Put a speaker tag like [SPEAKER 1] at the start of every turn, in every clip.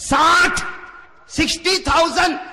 [SPEAKER 1] 60,000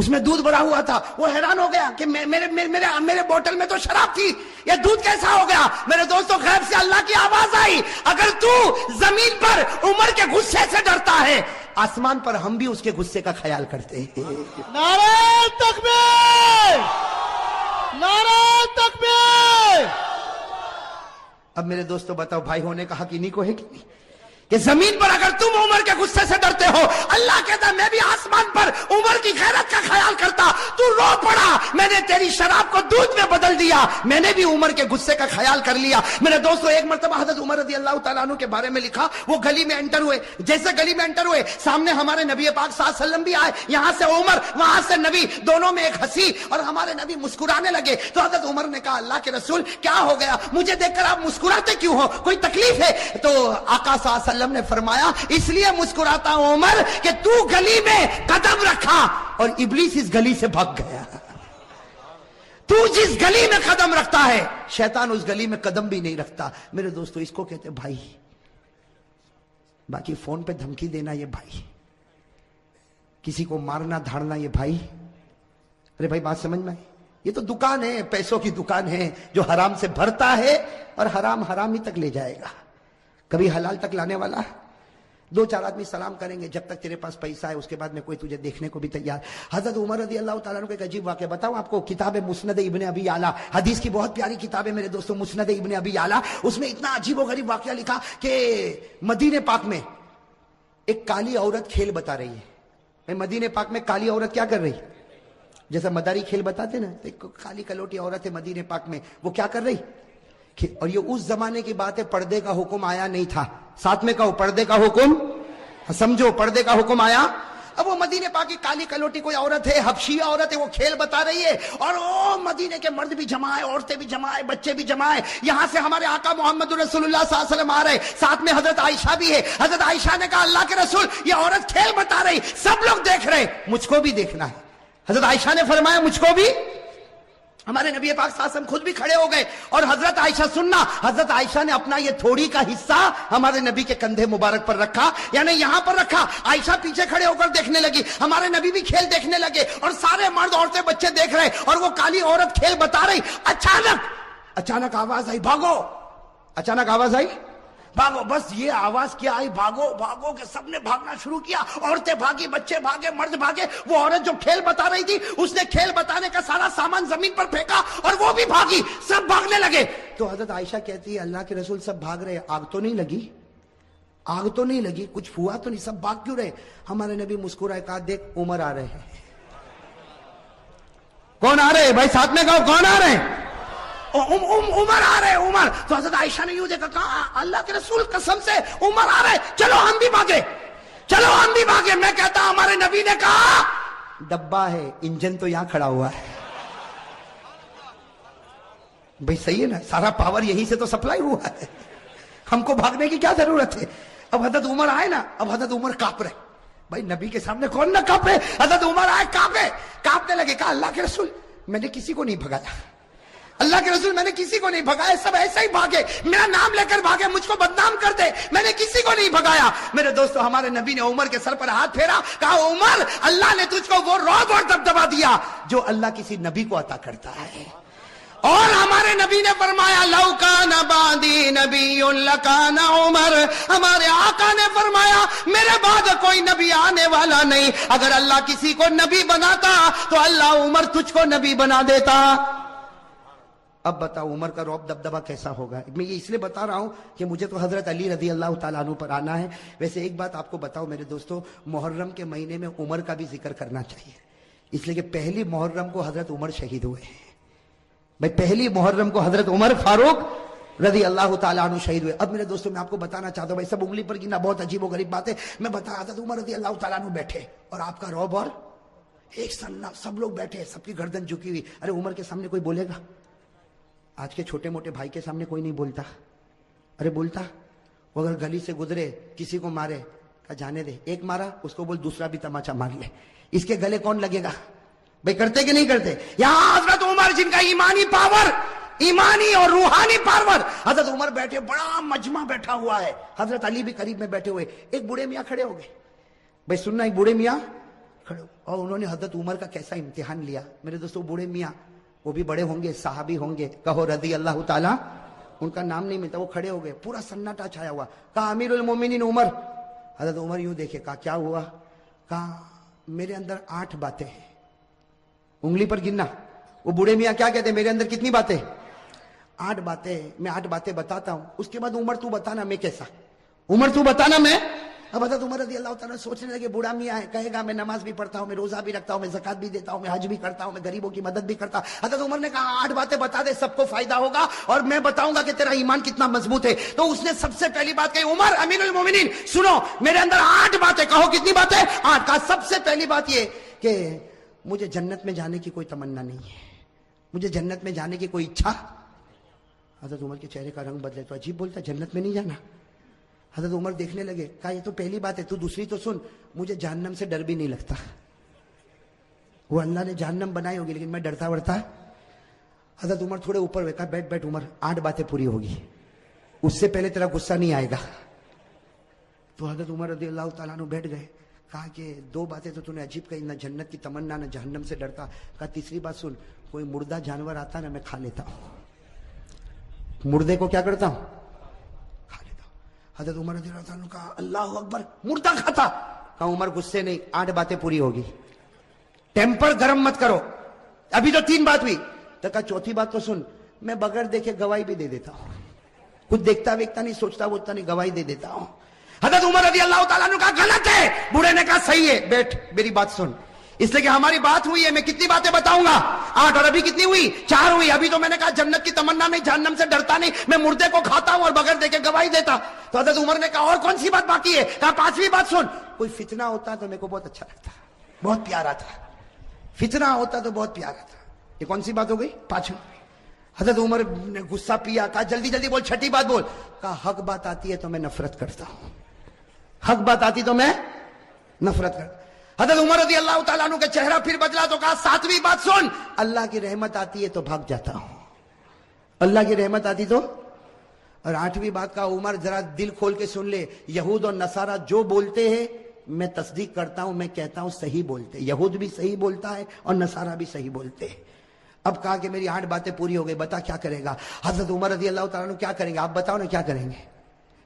[SPEAKER 1] اس میں دودھ بھرا ہوا تھا. وہ حیران ہو گیا کہ میرے بوتل میں تو شراب تھی, یہ دودھ کیسا ہو گیا؟ میرے دوستوں غیب سے اللہ کی آواز آئی, اگر تو زمین پر عمر کے غصے سے ڈرتا ہے, آسمان پر ہم بھی اس کے غصے کا خیال کرتے ہیں.
[SPEAKER 2] نعرہ تکبیر! نعرہ تکبیر!
[SPEAKER 1] اب میرے دوستوں بتاؤ, بھائی ہونے کا حق انہی کو ہے کہ نہیں, کہ زمین پر اگر تم عمر کے غصے سے ڈرتے ہو, اللہ کہتا ہے میں بھی آسمان پر عمر کی غیرت کا خیال کرتا. تو رو پڑا, میں نے تیری شراب کو دودھ میں بدل دیا, میں نے بھی عمر کے غصے کا خیال کر لیا. میرے دوستو ایک مرتبہ حضرت عمر رضی اللہ تعالیٰ عنہ کے بارے میں لکھا, وہ گلی میں انٹر ہوئے, جیسے گلی میں انٹر ہوئے سامنے ہمارے نبی پاک صلی اللہ علیہ وسلم بھی آئے, یہاں سے عمر وہاں سے نبی, دونوں میں ایک ہنسی, اور ہمارے نبی مسکرانے لگے. تو حضرت عمر نے کہا اللہ کے رسول کیا ہو گیا, مجھے دیکھ کر آپ مسکراتے کیوں ہو, کوئی تکلیف ہے؟ تو آقا صلی اللہ علیہ وسلم نے فرمایا اس لیے مسکراتا ہوں عمر کہ تو گلی میں قدم رکھا اور ابلیس اس گلی سے بھاگ گیا. تو جس گلی میں قدم رکھتا ہے شیطان اس گلی میں قدم بھی نہیں رکھتا. میرے دوستو اس کو کہتے ہیں بھائی, باقی فون پہ دھمکی دینا یہ بھائی, کسی کو مارنا دھاڑنا یہ بھائی. ارے بھائی بات سمجھ میں, یہ تو دکان ہے, پیسوں کی دکان ہے, جو حرام سے بھرتا ہے اور حرام حرام ہی تک لے جائے گا, کبھی حلال تک لانے والا. دو چار آدمی سلام کریں گے, جب تک تیرے پاس پیسہ ہے اس کے بعد میں کوئی تجھے دیکھنے کو بھی تیار. حضرت عمر رضی اللہ تعالیٰ عنہ کا ایک عجیب واقعہ بتاؤں آپ کو. کتاب مسند ابن ابی اعلیٰ, حدیث کی بہت پیاری کتاب ہے میرے دوستوں, مسند ابن ابی اعلیٰ. اس میں اتنا عجیب و غریب واقعہ لکھا کہ مدینہ پاک میں ایک کالی عورت کھیل بتا رہی ہے. مدینہ پاک میں کالی عورت کیا کر رہی, جیسا مداری کھیل بتاتے نا, ایک کالی کلوٹی عورت ہے مدینہ پاک میں, وہ کیا کر رہی. اور یہ اس زمانے کی بات ہے, پردے کا حکم آیا نہیں تھا. ساتھ میں کہو پردے کا حکم, سمجھو پردے کا حکم آیا. اب وہ مدینہ پاک کی کالی کلوٹی کوئی عورت ہے, حبشیہ عورت ہے, وہ کھیل بتا رہی ہے, اور وہ مدینے کے مرد بھی جمع ہے, عورتیں بھی جمع ہے, بچے بھی جمع ہے. یہاں سے ہمارے آقا محمد رسول اللہ صلی اللہ علیہ وسلم آ رہے, ساتھ میں حضرت عائشہ بھی ہے. حضرت عائشہ نے کہا اللہ کے رسول یہ عورت کھیل بتا رہی, سب لوگ دیکھ رہے, مجھ کو بھی دیکھنا ہے. حضرت عائشہ نے فرمایا مجھ کو بھی. ہمارے نبی پاک صلی اللہ علیہ وسلم خود بھی کھڑے ہو گئے, اور حضرت عائشہ سننا, حضرت عائشہ نے اپنا یہ تھوڑی کا حصہ ہمارے نبی کے کندھے مبارک پر رکھا, یعنی یہاں پر رکھا. عائشہ پیچھے کھڑے ہو کر دیکھنے لگی, ہمارے نبی بھی کھیل دیکھنے لگے, اور سارے مرد عورتیں بچے دیکھ رہے, اور وہ کالی عورت کھیل بتا رہی. اچانک آواز آئی, بھاگو. اچانک آواز آئی, بھاگو. بس یہ آواز کیا آئی, بھاگو بھاگو, کہ سب نے بھاگنا شروع کیا. عورتیں بھاگی, بچے بھاگے, مرد بھاگے. وہ عورت جو کھیل بتا رہی تھی اس نے کھیل بتانے کا سارا سامان زمین پر پھینکا, اور وہ بھی بھاگی, سب بھاگنے لگے. تو حضرت عائشہ کہتی ہے اللہ کے رسول سب بھاگ رہے, آگ تو نہیں لگی, آگ تو نہیں لگی, کچھ ہوا تو نہیں, سب بھاگ کیوں رہے. ہمارے نبی مسکرائے, کہا دیکھ عمر آ رہے ہیں. کون آ رہے ہیں بھائی, ساتھ میں کہو کون آ رہے ہیں. عمر آ رہے, عمر. تو حضرت عائشہ نے یوں دیکھا, کہا اللہ کے رسول قسم سے عمر آ رہے, چلو ہم بھی بھاگے, چلو ہم بھی بھاگے. میں کہتا ہمارے نبی نے کہا ڈبہ ہے, انجن تو یہاں کھڑا ہوا ہے. بھئی صحیح ہے نا, سارا پاور یہیں سے تو سپلائی ہوا ہے, ہم کو بھاگنے کی کیا ضرورت ہے. اب حضرت عمر آئے نا, اب حضرت عمر کانپ رہے. بھائی نبی کے سامنے کون نہ کانپے. حضرت عمر آئے, کانپنے لگے. کہا اللہ کے رسول میں نے کسی کو نہیں بھگایا, اللہ کے رسول میں نے کسی کو نہیں بھگایا, سب ایسے ہی بھاگے, میرا نام لے کر بھاگے, مجھ کو بدنام کر دے, میں نے کسی کو نہیں بھگایا. میرے دوستو ہمارے نبی نے عمر کے سر پر ہاتھ پھیرا, کہا عمر اللہ نے تجھ کو وہ رعب اور دبدبا دیا جو اللہ کسی نبی کو عطا کرتا ہے. اور ہمارے نبی نے فرمایا لو کان بعدی نبی لکان عمر, ہمارے آقا نے فرمایا میرے بعد کوئی نبی آنے والا نہیں, اگر اللہ کسی کو نبی بناتا تو اللہ عمر تجھ کو نبی بنا دیتا. اب بتاؤ عمر کا رعب دبدبا کیسا ہوگا. میں یہ اس لیے بتا رہا ہوں کہ مجھے تو حضرت علی رضی اللہ تعالیٰ عنہ پر آنا ہے. ویسے ایک بات آپ کو بتاؤ میرے دوستو, محرم کے مہینے میں عمر کا بھی ذکر کرنا چاہیے, اس لیے کہ پہلی محرم کو حضرت عمر شہید ہوئے ہیں. بھائی پہلی محرم کو حضرت عمر فاروق رضی اللہ تعالیٰ عنہ شہید ہوئے. اب میرے دوستو میں آپ کو بتانا چاہتا ہوں, بھائی سب انگلی پر گنا بہت عجیب و غریب بات ہے. میں بتا رہا تھا عمر رضی اللہ تعالیٰ عنہ بیٹھے, اور آپ کا رعب, اور ایک سننا, سب لوگ بیٹھے, سب کی گردن جھکی ہوئی. ارے عمر کے سامنے کوئی بولے گا؟ آج کے چھوٹے موٹے بھائی کے سامنے کوئی نہیں بولتا. ارے بولتا, وہ اگر گلی سے گزرے کسی کو مارے, کہا جانے دے, ایک مارا اس کو بول دوسرا بھی تماچا مار لے, اس کے گلے کون لگے گا. بھائی کرتے کہ نہیں کرتے. یہاں حضرت عمر جن کا ایمانی پاور, ایمانی اور روحانی پاور, حضرت عمر بیٹھے, بڑا مجمع بیٹھا ہوا ہے, حضرت علی بھی قریب میں بیٹھے ہوئے. ایک بوڑھے میاں کھڑے ہو گئے. بھائی سننا, ایک بوڑھے میاں کھڑے, اور انہوں نے حضرت عمر کا کیسا امتحان لیا میرے دوستوں. بوڑھے میاں وہ بھی بڑے ہوں گے, صحابی ہوں گے, کہو رضی اللہ تعالیٰ. ان کا نام نہیں ملتا, وہ کھڑے ہو گئے, پورا سناٹا چھایا ہوا. کہا امیر المومنین عمر. حضرت عمر یوں دیکھے, کہا کیا ہوا؟ کہا میرے اندر 8 باتیں ہیں, انگلی پر گننا. وہ بوڑھے میاں کیا کہتے ہیں, میرے اندر کتنی باتیں؟ 8 باتیں. میں 8 باتیں بتاتا ہوں, اس کے بعد عمر تو بتانا میں کیسا. عمر تو بتانا میں. اب حضرت عمر رضی اللہ تعالیٰ سوچنے لگے, بوڑھا میاں ہے, کہے گا میں نماز بھی پڑھتا ہوں, میں روزہ بھی رکھتا ہوں, میں زکات بھی دیتا ہوں, میں حج بھی کرتا ہوں, میں غریبوں کی مدد بھی کرتا ہوں. حضرت عمر نے کہا 8 باتیں بتا دے, سب کو فائدہ ہوگا اور میں بتاؤں گا کہ تیرا ایمان کتنا مضبوط ہے. تو اس نے سب سے پہلی بات کہی, عمر امیر المومنین سنو, میرے اندر 8 باتیں. کہو کتنی باتیں؟ 8. کہا سب سے پہلی بات یہ کہ مجھے جنت میں جانے کی کوئی تمنا نہیں ہے, مجھے جنت میں جانے کی کوئی اچھا. حضرت عمر کے چہرے کا رنگ بدلے, تو عجیب بولتا, جنت میں نہیں جانا. حضرت عمر دیکھنے لگے, کہا یہ تو پہلی بات ہے, تو دوسری تو سن, مجھے جہنم سے ڈر بھی نہیں لگتا. وہ اللہ نے جہنم بنائی ہوگی لیکن میں ڈرتا ورتا. حضرت عمر تھوڑے اوپر ہوئے, کہا بیٹھ بیٹھ عمر, 8 باتیں پوری ہوگی, اس سے پہلے تیرا غصہ نہیں آئے گا. تو حضرت عمر رضی اللہ تعالیٰ عنہ بیٹھ گئے. کہا کہ 2 باتیں تو نے عجیب کہی, نہ جنت کی تمنا نہ جہنم سے ڈرتا. کہا تیسری بات سن, کوئی مردہ جانور آتا نا میں کھا لیتا ہوں, مردے کو کیا کرتا ہوں, کھا لیتا ہوں. حضرت عمر رضی اللہ تعالیٰ عنہ کہا اللہ اکبر, مردہ کھاتا. کہا عمر غصے نہیں, 8 باتیں پوری ہوگی, ٹیمپر گرم مت کرو, ابھی تو 3 بات ہوئی. تو کہا چوتھی بات تو سن, میں بغیر دیکھے گواہی بھی دے دیتا ہوں, کچھ دیکھتا ویکتا نہیں, سوچتا ووچتا نہیں, گواہی دے دیتا ہوں. حضرت عمر رضی اللہ تعالیٰ عنہ کہا غلط ہے. بوڑھے نے کہا صحیح ہے, بیٹھ میری بات سن, اس لیے کہ ہماری بات ہوئی ہے, میں کتنی باتیں بتاؤں گا, 8, اور ابھی کتنی ہوئی, 4 ہوئی. ابھی تو میں نے کہا جنت کی تمنا نہیں, جہنم سے ڈرتا نہیں, میں مردے کو کھاتا ہوں اور بغیر دیکھے گواہی دیتا. تو حضرت عمر نے کہا اور کون سی بات باقی ہے؟ کہا 5ویں بات سن, کوئی فتنہ ہوتا تو میرے کو بہت اچھا لگتا, بہت پیارا تھا, فتنہ ہوتا تو بہت پیارا تھا. یہ کون سی بات ہو گئی, 5ویں. حضرت عمر نے غصہ پیا, کہا جلدی جلدی بول, 6ٹھی بات بول. کہا حق بات آتی ہے تو میں نفرت کرتا ہوں, حق بات آتی تو میں نفرت کرتا. حضرت عمر رضی اللہ تعالیٰ عنہ کا چہرہ پھر بدلا تو کہا 7ویں بات سن, اللہ کی رحمت آتی ہے تو بھاگ جاتا ہوں, اللہ کی رحمت آتی تو. اور 8ویں بات کا عمر ذرا دل کھول کے سن لے, یہود اور نصارہ جو بولتے ہیں میں تصدیق کرتا ہوں, میں کہتا ہوں صحیح بولتے, یہود بھی صحیح بولتا ہے اور نصارہ بھی صحیح بولتے ہیں. اب کہا کہ میری 8 باتیں پوری ہو گئی, بتا کیا کرے گا. حضرت عمر رضی اللہ تعالیٰ عنہ کیا کریں گے, آپ بتاؤ نا کیا کریں گے,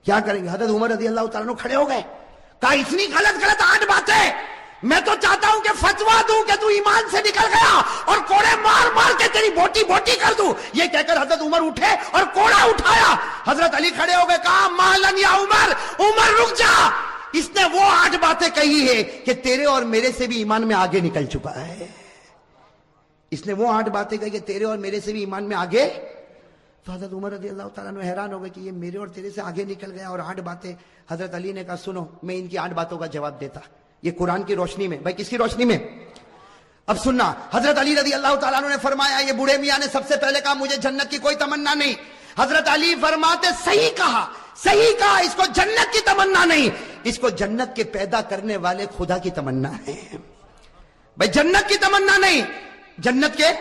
[SPEAKER 1] کیا کریں گے. حضرت عمر رضی اللہ تعالیٰ عنہ کھڑے ہو گئے, کہا اتنی غلط 8 باتیں, میں تو چاہتا ہوں کہ فتوا دوں کہ تو ایمان سے نکل گیا اور کوڑے مار مار کے تیری بوٹی بوٹی کر دوں. یہ کہہ کر حضرت عمر اٹھے اور کوڑا اٹھایا. حضرت علی کھڑے ہو گئے, کہا مالن یا عمر, عمر رک جا, اس نے وہ 8 باتیں کہی ہے کہ تیرے اور میرے سے بھی ایمان میں آگے نکل چکا ہے. اس نے وہ 8 باتیں کہی کہ تیرے اور میرے سے بھی ایمان میں آگے. تو حضرت عمر رضی اللہ تعالیٰ عنہ حیران ہو گئے کہ یہ میرے اور تیرے سے آگے نکل گیا اور 8 باتیں. حضرت علی نے کہا سنو, میں ان کی 8 باتوں کا جواب دیتا, یہ قرآن کی روشنی میں. بھائی کس کی روشنی میں؟ اب سننا. حضرت علی رضی اللہ تعالیٰ عنہ نے فرمایا, یہ بوڑھے میاں نے سب سے پہلے کہا مجھے جنت کی کوئی تمنا نہیں. حضرت علی فرماتے صحیح کہا, صحیح کہا, اس کو جنت کی تمنا نہیں, اس کو جنت کے پیدا کرنے والے خدا کی تمنا ہے. بھائی جنت کی تمنا نہیں, جنت کے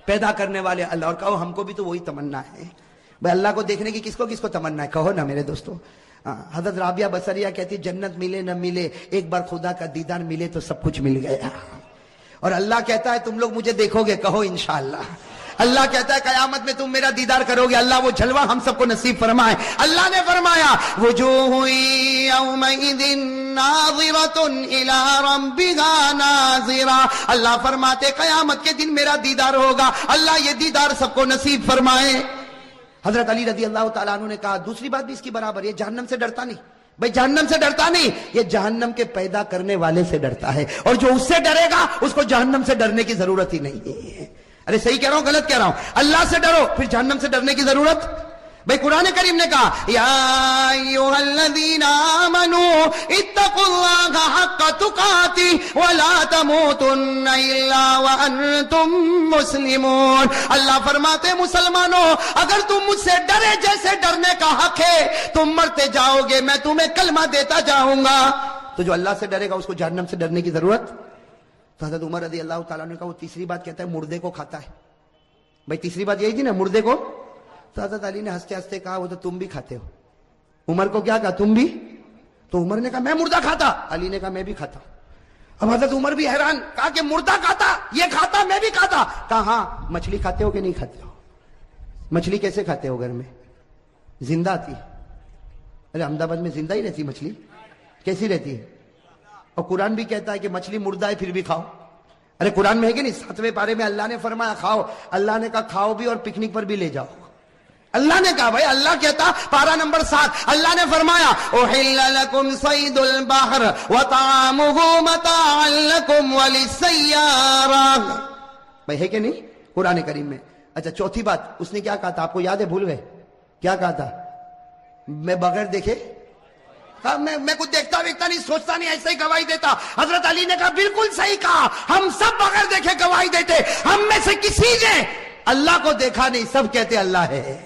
[SPEAKER 1] پیدا کرنے والے اللہ. اور کہو ہم کو بھی تو وہی تمنا ہے. بھائی اللہ کو دیکھنے کی کس کو تمنا ہے, کہو نا میرے دوستو. حضرت رابعہ بصریہ کہتی جنت ملے نہ ملے, ایک بار خدا کا دیدار ملے تو سب کچھ مل گیا. اور اللہ کہتا ہے تم لوگ مجھے دیکھو گے, کہو انشاءاللہ. اللہ کہتا ہے قیامت میں تم میرا دیدار کرو گے. اللہ وہ جلوہ ہم سب کو نصیب فرمائے. اللہ نے فرمایا وجوہ یومئذ ناظرۃ الی ربها ناظرہ. اللہ فرماتے قیامت کے دن میرا دیدار ہوگا. اللہ یہ دیدار سب کو نصیب فرمائے. حضرت علی رضی اللہ تعالیٰ عنہ نے کہا دوسری بات بھی اس کی برابر, یہ جہنم سے ڈرتا نہیں. بھائی جہنم سے ڈرتا نہیں, یہ جہنم کے پیدا کرنے والے سے ڈرتا ہے, اور جو اس سے ڈرے گا اس کو جہنم سے ڈرنے کی ضرورت ہی نہیں ہے. ارے صحیح کہہ رہا ہوں غلط کہہ رہا ہوں؟ اللہ سے ڈرو, پھر جہنم سے ڈرنے کی ضرورت. بھائی قرآن کریم نے کہا یا ایھا الذین آمنوا اتقوا اللہ حق تقاتہ ولا تموتن الا وانتم مسلمون. اللہ فرماتے مسلمانوں اگر تم مجھ سے ڈرے جیسے ڈرنے کا حق ہے تم مرتے جاؤ گے, میں تمہیں کلمہ دیتا جاؤں گا. تو جو اللہ سے ڈرے گا اس کو جہنم سے ڈرنے کی ضرورت. تو حضرت عمر رضی اللہ تعالیٰ نے کہا وہ تیسری بات کہتا ہے مردے کو کھاتا ہے. بھائی تیسری بات یہی تھی نا, مردے کو. تو حضرت علی نے ہنستے ہنستے کہا وہ تو تم بھی کھاتے ہو. عمر کو کیا کہا, تم بھی. تو عمر نے کہا میں مردہ کھاتا, علی نے کہا میں بھی کھاتا ہوں. اب حضرت عمر بھی حیران، کہا کہ مردہ کھاتا، یہ کھاتا میں بھی کھاتا. کہا ہاں. مچھلی کھاتے ہو کہ نہیں کھاتے ہو؟ مچھلی کیسے کھاتے ہو گھر میں؟ زندہ آتی. ارے احمد آباد میں زندہ ہی رہتی مچھلی، کیسی رہتی ہے؟ اور قرآن بھی کہتا ہے کہ مچھلی مردہ ہے پھر بھی کھاؤ. ارے قرآن میں ہے کہ نہیں؟ 7ویں پارے میں اللہ نے فرمایا کھاؤ. اللہ نے کہا کھاؤ بھی اور پکنک پر بھی لے جاؤ. اللہ نے کہا بھائی، اللہ کہتا پارہ نمبر 7، اللہ نے فرمایا احل لکم صید البحر وطعامہ متاعا لکم وللسیارہ. بھائی ہے کہ نہیں قرآن کریم میں؟ اچھا چوتھی بات اس نے کیا کہا تھا؟ آپ کو یاد ہے؟ بھول گئے کیا کہا تھا؟ میں بغیر دیکھے میں کچھ دیکھتا ویکھتا نہیں، سوچتا نہیں، ایسے ہی گواہی دیتا. حضرت علی نے کہا بالکل صحیح کہا، ہم سب بغیر دیکھے گواہی دیتے. ہم میں سے کسی نے اللہ کو دیکھا نہیں، سب کہتے اللہ ہے.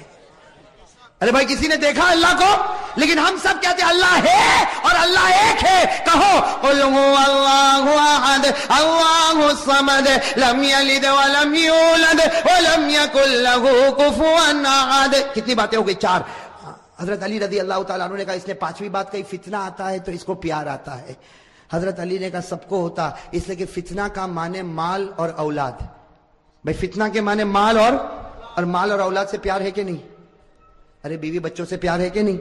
[SPEAKER 1] ارے بھائی کسی نے دیکھا اللہ کو؟ لیکن ہم سب کہتے اللہ ہے اور اللہ ایک ہے. کہو قل هو اللہ احد اللہ الصمد لم یلد ولم یولد ولم یکن له کفوا احد. کتنی باتیں ہو گئی؟ 4. حضرت علی رضی اللہ تعالیٰ عنہ نے کہا اس نے 5ویں بات کہی، فتنہ آتا ہے تو اس کو پیار آتا ہے. حضرت علی نے کہا سب کو ہوتا، اس لیے کہ فتنہ کا معنی مال اور اولاد. بھائی فتنہ کے معنی مال اور مال اور اولاد سے پیار ہے کہ نہیں؟ ارے بیوی بچوں سے پیار ہے کہ نہیں؟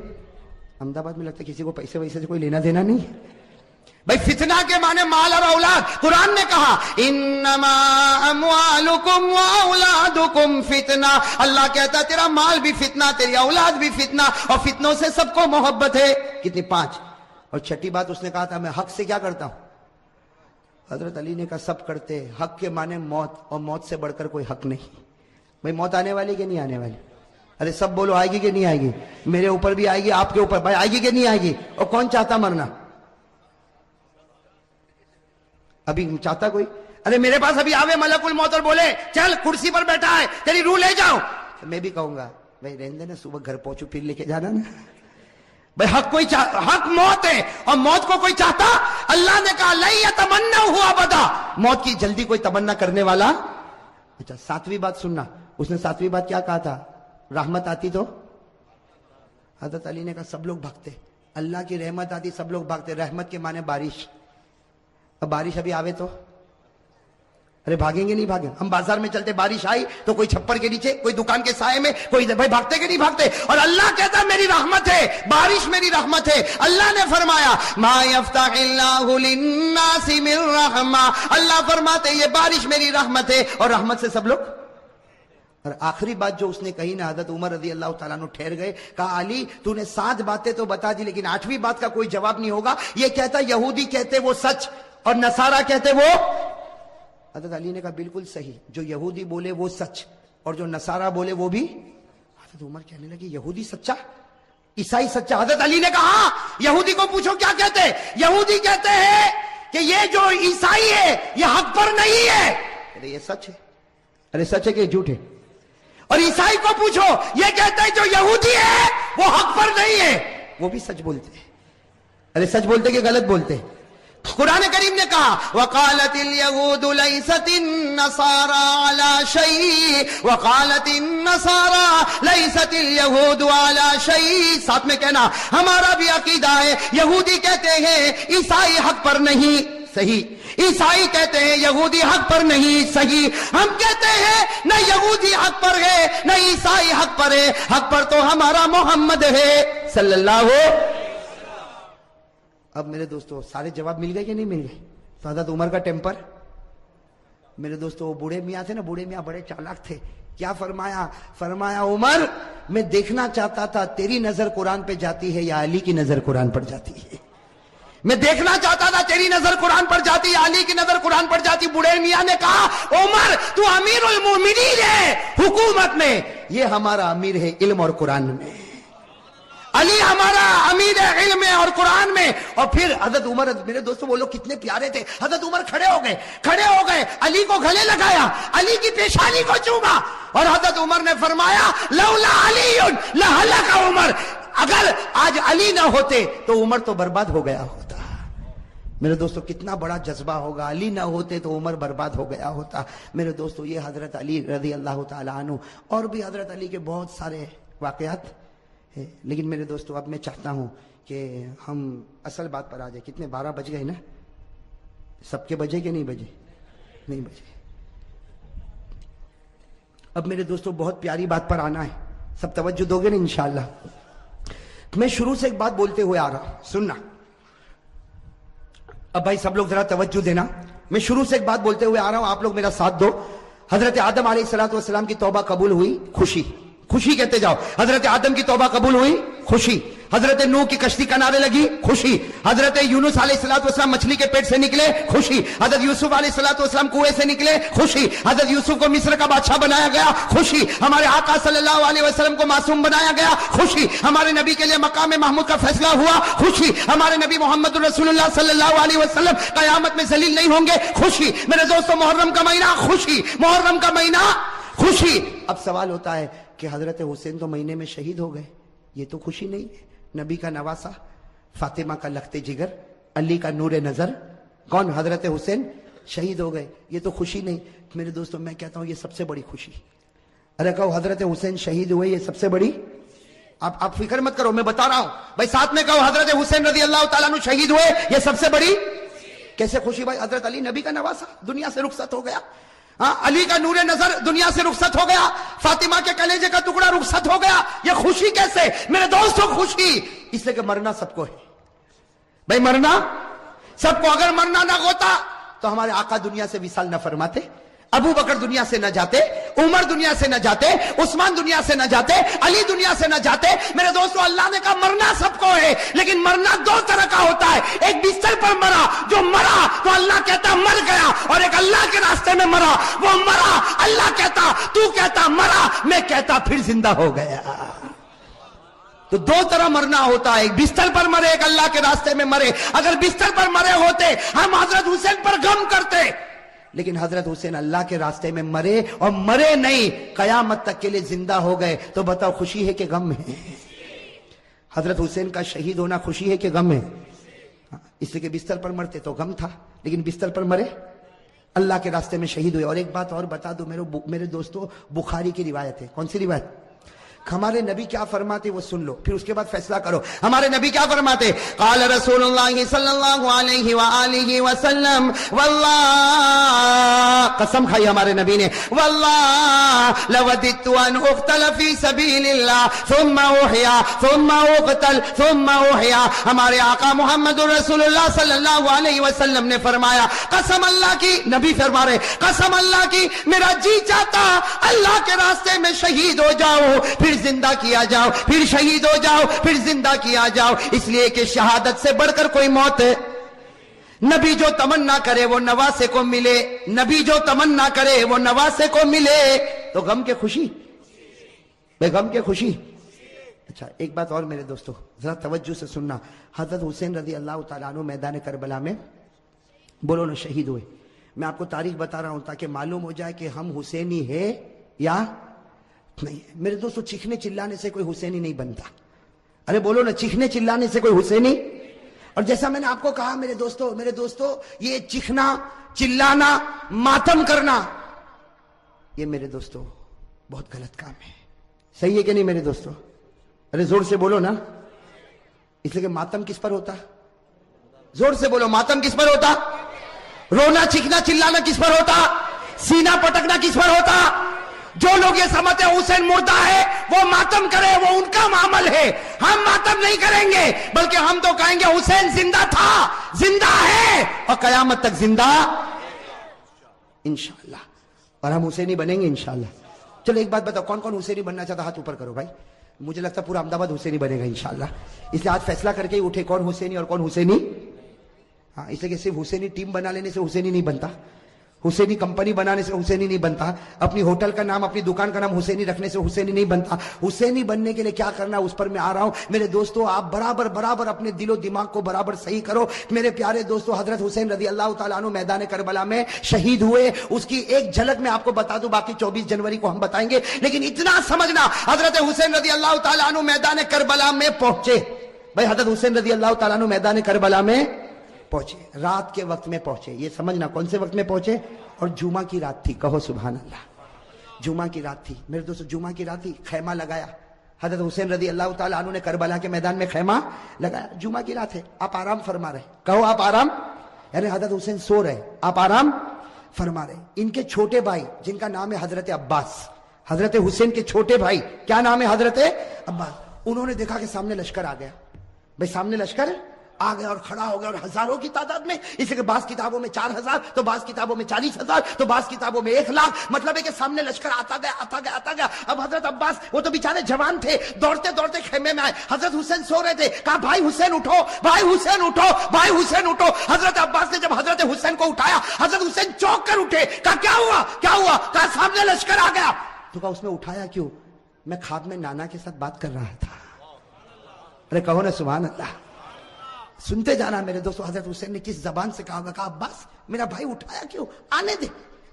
[SPEAKER 1] احمد آباد میں لگتا ہے کسی کو پیسے ویسے سے کوئی لینا دینا نہیں. بھائی فتنہ کے معنی مال اور اولاد. قرآن نے کہا انما اموالکم واولادکم فتنہ. اللہ کہتا تیرا مال بھی فتنہ، تیری اولاد بھی فتنہ، اور فتنوں سے سب کو محبت ہے. کتنی؟ 5. اور 6ٹھی بات اس نے کہا تھا میں حق سے کیا کرتا ہوں. حضرت علی نے کہا سب کرتے. حق کے معنی موت، اور موت سے بڑھ کر کوئی حق نہیں. بھائی موت آنے والی کہ نہیں آنے والی؟ ارے سب بولو آئے گی کہ نہیں آئے گی؟ میرے اوپر بھی آئے گی، آپ کے اوپر. بھائی آئے گی کہ نہیں آئے گی؟ اور کون چاہتا مرنا؟ ابھی چاہتا کوئی؟ ارے میرے پاس ابھی آوے ملک الموت اور بولے چل کرسی پر بیٹھا ہے تیری روح لے جاؤ، میں بھی کہوں گا بھائی رہنے دینا، صبح گھر پہنچو پھر لے کے جانا نا. بھائی حق کوئی حق موت ہے، اور موت کو کوئی چاہتا؟ اللہ نے کہا لن یتمنوا ابدا، موت کی جلدی کوئی تمنا کرنے والا. اچھا 7ویں بات سننا، اس نے 7ویں بات کیا کہا تھا؟ رحمت آتی تو؟ حضرت علی نے کہا سب لوگ بھاگتے. اللہ کی رحمت آتی سب لوگ بھاگتے. رحمت کے معنی بارش. اب بارش ابھی آوے تو ارے بھاگیں گے نہیں بھاگیں؟ ہم بازار میں چلتے، بارش آئی تو کوئی چھپر کے نیچے، کوئی دکان کے سائے میں، کوئی بھائی بھاگتے کہ نہیں بھاگتے؟ اور اللہ کہتا میری رحمت ہے، بارش میری رحمت ہے. اللہ نے فرمایا ما یفتح اللہ للناس من رحمہ، اللہ فرماتے یہ بارش میری رحمت ہے، اور رحمت سے سب لوگ. اور آخری بات جو اس نے کہی نا، حضرت عمر رضی اللہ تعالیٰ عنہ ٹھہر گئے. کہا علی تو نے 7 باتیں تو بتا دی، لیکن 8ویں بات کا کوئی جواب نہیں ہوگا. یہ کہتا یہودی کہتے وہ سچ اور نصارہ کہتے وہ. حضرت علی نے کہا بالکل صحیح، جو یہودی بولے وہ سچ اور جو نصارہ بولے وہ بھی. حضرت عمر کہنے لگے یہودی سچا، عیسائی سچا. حضرت علی نے کہا یہودی کو پوچھو کیا کہتے. یہودی کہتے ہیں کہ یہ جو عیسائی ہے یہ حق پر نہیں ہے. ارے یہ سچ ہے. ارے سچ ہے کہ جھوٹ ہے؟ اور عیسائی کو پوچھو، یہ کہتے ہیں جو یہودی ہے وہ حق پر نہیں ہے، وہ بھی سچ بولتے ہیں. ارے سچ بولتے کہ غلط بولتے؟ قرآن کریم نے کہا وقالت اليهود ليست النصارى على شيء وقالت النصارى ليست اليهود على شيء. ساتھ میں کہنا ہمارا بھی عقیدہ ہے، یہودی کہتے ہیں عیسائی حق پر نہیں، صحیح. عیسائی کہتے ہیں یہودی حق پر نہیں، صحیح. ہم کہتے ہیں نہ یہودی حق پر ہے نہ عیسائی حق پر ہے، حق پر تو ہمارا محمد ہے صلی اللہ. اب میرے دوستو سارے جواب مل گئے کہ نہیں مل گئے؟ تو حضرت عمر کا ٹیمپر، میرے دوستو وہ بوڑھے میاں تھے نا، بوڑھے میاں بڑے چالاک تھے. کیا فرمایا؟ فرمایا عمر میں دیکھنا چاہتا تھا تیری نظر قرآن پہ جاتی ہے یا علی کی نظر قرآن پر جاتی ہے. میں دیکھنا چاہتا تھا تیری نظر قرآن پر جاتی یا علی کی نظر قرآن پر جاتی. بوڑھے میاں نے کہا عمر تو امیر المومنین ہے حکومت میں، یہ ہمارا امیر ہے علم اور قرآن میں. علی ہمارا امیر ہے علم میں اور قرآن میں. اور پھر حضرت عمر، میرے دوستو وہ لوگ کتنے پیارے تھے. حضرت عمر کھڑے ہو گئے، علی کو گلے لگایا، علی کی پیشانی کو چوما، اور حضرت عمر نے فرمایا لولا علی لہلک عمر، اگر آج علی نہ ہوتے تو عمر تو برباد ہو گیا ہوتا. میرے دوستو کتنا بڑا جذبہ ہوگا، علی نہ ہوتے تو عمر برباد ہو گیا ہوتا. میرے دوستو یہ حضرت علی رضی اللہ تعالیٰ عنہ، اور بھی حضرت علی کے بہت سارے واقعات ہے. لیکن میرے دوستو اب میں چاہتا ہوں کہ ہم اصل بات پر آ جائیں. کتنے 12 بج گئے نا؟ سب کے بجے کہ نہیں بجے؟ نہیں بجے. اب میرے دوستو بہت پیاری بات پر آنا ہے, سب توجہ دو گے نا انشاءاللہ. میں شروع سے ایک بات بولتے ہوئے آ رہا ہوں, سننا. اب بھائی سب لوگ ذرا توجہ دینا. میں شروع سے ایک بات بولتے ہوئے آ رہا ہوں, آپ لوگ میرا ساتھ دو. حضرت آدم علیہ السلام کی توبہ قبول ہوئی, خوشی. خوشی کہتے جاؤ. حضرت آدم کی توبہ قبول ہوئی, خوشی. حضرت نوح کی کشتی کنارے لگی, خوشی. حضرت یونس علیہ السلام مچھلی کے پیٹ سے نکلے, خوشی. حضرت یوسف علیہ السلام کنویں سے نکلے, خوشی. حضرت یوسف کو مصر کا بادشاہ بنایا گیا, خوشی. ہمارے آقا صلی اللہ علیہ وسلم کو معصوم بنایا گیا, خوشی. ہمارے نبی کے لیے مقام محمود کا فیصلہ ہوا, خوشی. ہمارے نبی محمد رسول اللہ صلی اللہ علیہ وسلم قیامت میں ذلیل نہیں ہوں گے, خوشی. میرے دوستو محرم کا مہینہ, خوشی. محرم کا مہینہ, خوشی. اب سوال ہوتا ہے کہ حضرت حسین تو مہینے میں شہید ہو گئے, یہ تو خوشی نہیں ہے. نبی کا نواسا, فاطمہ کا لخت جگر, علی کا نور نظر, کون؟ حضرت حسین شہید ہو گئے, یہ تو خوشی نہیں. میرے دوستوں میں کہتا ہوں یہ سب سے بڑی خوشی. ارے کہو حضرت حسین شہید ہوئے, یہ سب سے بڑی. آپ فکر مت کرو, میں بتا رہا ہوں بھائی, ساتھ میں کہو حضرت حسین رضی اللہ تعالیٰ عنہ شہید ہوئے, یہ سب سے بڑی. کیسے خوشی بھائی؟ حضرت علی نبی کا نواسا دنیا سے رخصت ہو گیا, علی کا نور نظر دنیا سے رخصت ہو گیا, فاطمہ کے کلیجے کا ٹکڑا رخصت ہو گیا, یہ خوشی کیسے؟ میرے دوستوں خوشی اس لیے کہ مرنا سب کو ہے بھائی, مرنا سب کو. اگر مرنا نہ ہوتا تو ہمارے آقا دنیا سے وصال نہ فرماتے, ابو بکر دنیا سے نہ جاتے, عمر دنیا سے نہ جاتے, عثمان دنیا سے نہ جاتے, علی دنیا سے نہ جاتے. میرے دوستو اللہ نے کہا مرنا سب کو ہے, لیکن مرنا دو طرح کا ہوتا ہے. ایک بستر پر مرا, جو مرا تو اللہ کہتا مر گیا, اور ایک اللہ کے راستے میں مرا, وہ مرا. اللہ کہتا, تو کہتا مرا, میں کہتا پھر زندہ ہو گیا. تو دو طرح مرنا ہوتا ہے, ایک بستر پر مرے, ایک اللہ کے راستے میں مرے. اگر بستر پر مرے ہوتے ہم حضرت حسین پر غم کرتے, لیکن حضرت حسین اللہ کے راستے میں مرے, اور مرے نہیں, قیامت تک کے لیے زندہ ہو گئے. تو بتاؤ خوشی ہے کہ غم ہے؟ حضرت حسین کا شہید ہونا خوشی ہے کہ غم ہے؟ اس لیے کہ بستر پر مرتے تو غم تھا, لیکن بستر پر مرے, اللہ کے راستے میں شہید ہوئے. اور ایک بات اور بتا دو میرے دوستو, بخاری کی روایت ہے. کون سی روایت؟ ہمارے نبی کیا فرماتے وہ سن لو, پھر اس کے بعد فیصلہ کرو. ہمارے نبی کیا فرماتے؟ قال رسول اللہ صلی اللہ علیہ وآلہ وسلم, واللہ, قسم کھائی ہمارے نبی نے, واللہ لوددت ان اقتل فی سبیل اللہ ثم احیا ثم اقتل ثم احیا. ہمارے آقا محمد رسول اللہ صلی اللہ علیہ وسلم نے فرمایا, قسم اللہ کی, نبی فرما رہے, قسم اللہ کی میرا جی چاہتا اللہ کے راستے میں شہید ہو جاؤ, پھر زندہ کیا جاؤ, پھر شہید ہو جاؤ, پھر زندہ کیا جاؤ. اس لیے کہ شہادت سے بڑھ کر کوئی موت ہے. نبی جو تمنا کرے وہ نواسے کو ملے, نبی جو تمنا کرے وہ نواسے کو ملے. تو غم کے خوشی, بے غم کے خوشی. اچھا ایک بات اور میرے دوستو ذرا توجہ سے سننا. حضرت حسین رضی اللہ تعالیٰ عنہ میدان کربلا میں بولو نا شہید ہوئے. میں آپ کو تاریخ بتا رہا ہوں تاکہ معلوم ہو جائے کہ ہم حسینی ہے یا نہیں. میرے دوستو چیخنے چلانے سے کوئی حسینی نہیں بنتا. ارے بولو نا, چیخنے چلانے سے کوئی حسینی. اور جیسا میں نے آپ کو کہا میرے دوستو یہ چیخنا چلانا ماتم کرنا, یہ میرے دوستو بہت غلط کام ہے. صحیح ہے کہ نہیں میرے دوستو؟ ارے زور سے بولو نا. اس لیے کہ ماتم کس پر ہوتا؟ زور سے بولو, ماتم کس پر ہوتا؟ رونا چیخنا چلانا کس پر ہوتا؟ سینہ پٹکنا کس پر ہوتا؟ جو لوگ یہ سمجھتے ہیں حسین مردہ ہے وہ ماتم کرے, وہ ان کا معامل ہے. ہم ماتم نہیں کریں گے, بلکہ ہم تو کہیں گے حسین زندہ تھا, زندہ ہے, اور قیامت تک زندہ انشاءاللہ, اور ہم حسینی بنیں گے انشاءاللہ. چلو ایک بات بتاؤ, کون کون حسینی بننا چاہتا؟ ہاتھ اوپر کرو بھائی. مجھے لگتا ہے پورا احمد آباد حسینی بنے گا انشاءاللہ. اس لیے آج فیصلہ کر کے ہی اٹھے کون حسینی اور کون حسینی. ہاں, اس لیے کہ صرف حسینی ٹیم بنا لینے سے حسینی نہیں بنتا, حسینی کمپنی بنانے سے حسینی نہیں بنتا, اپنی ہوٹل کا نام اپنی دکان کا نام حسینی رکھنے سے حسینی نہیں بنتا. حسینی بننے کے لیے کیا کرنا اس پر میں آ رہا ہوں. میرے دوستو آپ برابر اپنے دل و دماغ کو برابر صحیح کرو. میرے پیارے دوستو حضرت حسین رضی اللہ تعالیٰ عنہ میدان کربلا میں شہید ہوئے, اس کی ایک جھلک میں آپ کو بتا دوں, باقی 24 جنوری کو ہم بتائیں گے. لیکن اتنا سمجھنا, حضرت حسین رضی اللہ تعالیٰ عنہ میدان کربلا میں پہنچے. بھائی حضرت حسین رضی اللہ تعالیٰ عنہ میدان کربلا میں پہنچے, رات کے وقت میں پہنچے. یہ سمجھنا کون سے وقت میں پہنچے, اور جمعہ کی رات تھی. کہو سبحان اللہ. جمعہ کی رات تھی میرے دوستو, جمعہ کی رات تھی. خیمہ لگایا حضرت حسین رضی اللہ تعالیٰ عنہ نے کربلا کے میدان میں خیمہ لگایا. جمعہ کی رات ہے, آپ آرام فرما رہے. کہو آپ آرام. یعنی حضرت حسین سو رہے, آپ آرام فرما رہے. ان کے چھوٹے بھائی جن کا نام ہے حضرت عباس, حضرت حسین کے چھوٹے بھائی کیا نام ہے, حضرت عباس, انہوں نے دیکھا کہ سامنے لشکر آ گیا. بھائی سامنے لشکر آ گیا اور کھڑا ہو گیا, اور ہزاروں کی تعداد میں, اسی کے بعض کتابوں میں 4000, تو بعض کتابوں میں 40,000, تو بعض کتابوں میں 1 لاکھ. مطلب ہے کہ سامنے لشکر آتا گیا آتا گیا آتا گیا. اب حضرت عباس وہ تو بیچارے جوان تھے, دوڑتے دوڑتے خیمے میں آئے. حضرت حسین سو رہے تھے, کہا بھائی حسین اٹھو, بھائی حسین اٹھو, بھائی حسین اٹھو. حضرت عباس نے جب حضرت حسین کو اٹھایا, حضرت حسین چونک کر اٹھے, کہا کیا ہوا کیا ہوا, کہا سامنے لشکر آ گیا. تو کہا اس میں اٹھایا کیوں, میں خواب میں نانا کے ساتھ بات کر رہا تھا. ارے کہو نا سبحان اللہ. سنتے جانا میرے دوستو, حضرت حسین نے کس زبان سے کہا, کہا عباس میرا بھائی اٹھایا کیوں, آنے دے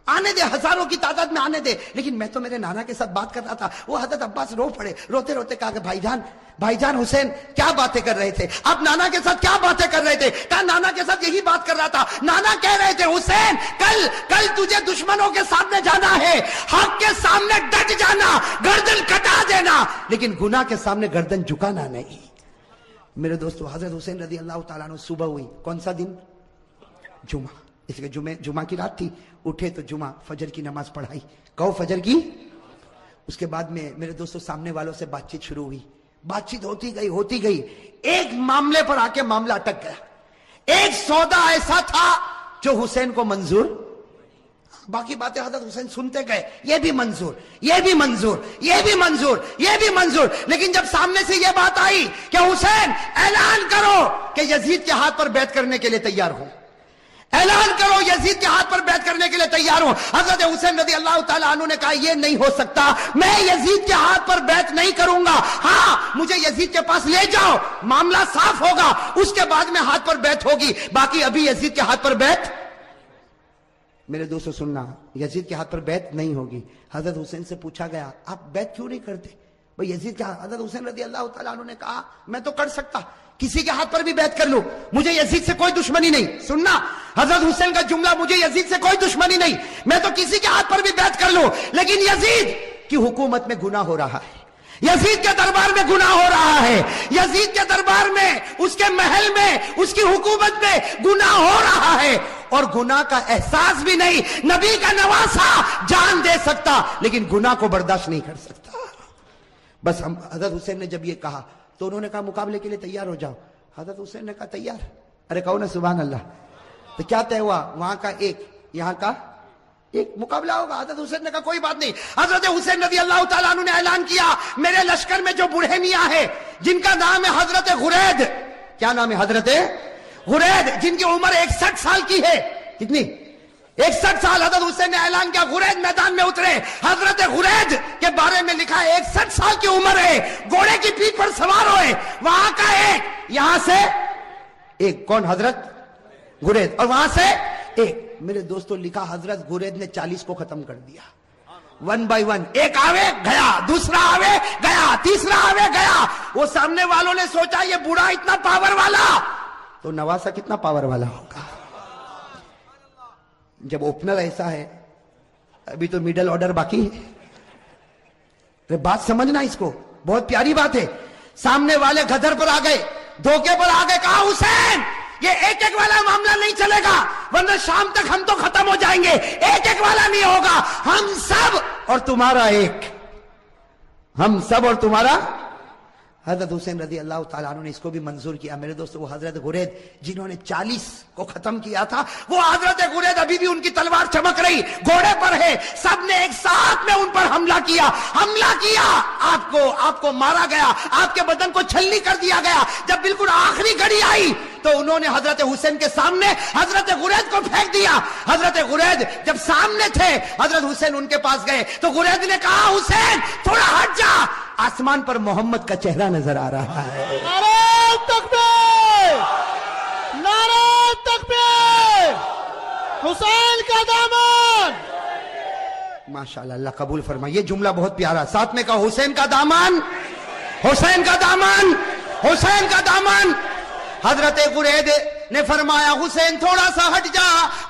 [SPEAKER 1] آنے دے, ہزاروں کی تعداد میں آنے دے, لیکن میں تو میرے نانا کے ساتھ بات کر رہا تھا. وہ حضرت عباس رو پڑے, روتے روتے کہا کہ بھائی جان حسین کیا باتیں کر رہے تھے, آپ نانا کے ساتھ کیا باتیں کر رہے تھے. کہا نانا کے ساتھ یہی بات کر رہا تھا. نانا کہہ رہے تھے حسین کل تجھے دشمنوں کے سامنے جانا ہے, حق کے سامنے ڈٹ جانا, گردن کٹا دینا, لیکن گناہ کے سامنے گردن جھکانا نہیں. میرے دوستو حضرت حسین رضی اللہ تعالیٰ عنہ صبح ہوئی, کون سا دن, جمعہ, اس کے جمعہ کی رات تھی. اٹھے تو جمعہ فجر کی نماز پڑھائی, کہو فجر کی. اس کے بعد میں میرے دوستو سامنے والوں سے بات چیت شروع ہوئی, بات چیت ہوتی گئی. ایک معاملے پر آ کے معاملہ اٹک گیا. ایک سودا ایسا تھا جو حسین کو منظور, باقی باتیں حضرت حسین سنتے گئے, یہ بھی منظور, یہ بھی منظور, یہ بھی منظور, یہ بھی منظور. لیکن جب سامنے سے یہ بات آئی کہ حسین اعلان کرو کہ یزید کے ہاتھ پر بیعت کرنے کے لیے تیار ہوں, اعلان کرو یزید کے ہاتھ پر بیعت کرنے کے لیے تیار ہوں. حضرت حسین رضی اللہ تعالیٰ عنہ نے کہا یہ نہیں ہو سکتا, میں یزید کے ہاتھ پر بیعت نہیں کروں گا. ہاں مجھے یزید کے پاس لے جاؤ, معاملہ صاف ہوگا, اس کے بعد میں ہاتھ پر بیعت ہوگی, باقی ابھی یزید کے ہاتھ پر بیعت. میرے دوستو سننا, یزید کے ہاتھ پر بیعت نہیں ہوگی. حضرت حسین سے پوچھا گیا آپ بیعت کیوں نہیں کرتے بھئی یزید کے ہاتھ. حضرت حسین رضی اللہ تعالیٰ عنہ نے کہا میں تو کر سکتا, کسی کے ہاتھ پر بھی بیعت کر لوں, مجھے یزید سے کوئی دشمنی نہیں. سننا حضرت حسین کا جملہ, مجھے یزید سے کوئی دشمنی نہیں, میں تو کسی کے ہاتھ پر بھی بیعت کر لوں, لیکن یزید کی حکومت میں گناہ ہو رہا ہے, یزید کے دربار میں گناہ ہو رہا ہے, یزید کے دربار میں, اس کے محل میں, اس کی حکومت میں گناہ ہو رہا ہے, اور گناہ کا احساس بھی نہیں. نبی کا نواسا جان دے سکتا لیکن گناہ کو برداشت نہیں کر سکتا. بس ہم حضرت حسین نے جب یہ کہا تو انہوں نے کہا مقابلے کے لیے تیار ہو جاؤ. حضرت حسین نے کہا تیار. ارے کہو نا سبحان اللہ. تو کیا طے ہوا, وہاں کا ایک, یہاں کا ایک مقابلہ ہوگا. حضرت حسین نے کہا کوئی بات نہیں. حضرت حسین رضی اللہ تعالیٰ عنہ نے اعلان کیا میرے لشکر میں جو بوڑھے میاں ہیں جن کا نام ہے حضرت غرید, کیا نام ہے, حضرت غرید, جن کی عمر 61 سال کی ہے. کتنی, 61 سال. حضرت حسین نے اعلان کیا غرید میدان میں اترے. حضرت غرید کے بارے میں لکھا ہے 61 سال کی عمر ہے, گھوڑے کی پیٹھ پر سوار ہوئے, وہاں کا ایک, یہاں سے ایک, کون, حضرت غرید, اور وہاں سے ایک. میرے دوستوں لکھا حضرت غرید نے 40 کو ختم کر دیا, 1 by 1. ایک آوے گیا, دوسرا آوے گیا, تیسرا آوے گیا. وہ سامنے والوں نے سوچا یہ بوڑھا اتنا پاور والا, تو نواسا کتنا پاور والا ہوگا. جب اوپنر ایسا ہے, ابھی تو میڈل آرڈر باقی ہے. بات سمجھنا اس کو, بہت پیاری بات ہے. سامنے والے گدر پر آ گئے, دھوکے پر آ گئے, کہا حسین یہ ایک ایک والا معاملہ نہیں چلے گا, ورنہ شام تک ہم تو ختم ہو جائیں گے. ایک ایک والا نہیں ہوگا, ہم سب اور تمہارا ایک, ہم سب اور تمہارا. حضرت حسین رضی اللہ تعالیٰ عنہ نے اس کو بھی منظور کیا. میرے دوستو وہ حضرت غرید جنہوں نے 40 کو ختم کیا تھا, وہ حضرت غرید ابھی بھی ان کی تلوار چمک رہی, گھوڑے پر ہے. سب نے ایک ساتھ میں ان پر حملہ کیا, آپ کو مارا گیا, آپ کے بدن کو چھلنی کر دیا گیا. جب بالکل آخری گھڑی آئی تو انہوں نے حضرت حسین کے سامنے حضرت غرید کو پھینک دیا. حضرت غرید جب سامنے تھے, حضرت حسین ان کے پاس گئے تو غرید نے کہا حسین تھوڑا ہٹ جا, آسمان پر محمد کا چہرہ نظر آ رہا ہے.
[SPEAKER 2] نعرہ تکبیر, نعرہ تکبیر, حسین کا دامن.
[SPEAKER 1] ماشاءاللہ, اللہ قبول فرمائے. یہ جملہ بہت پیارا, ساتھ میں کہا حسین کا دامن, حسین کا دامن, حسین کا دامن. حضرت غرید نے فرمایا حسین تھوڑا سا ہٹ جا،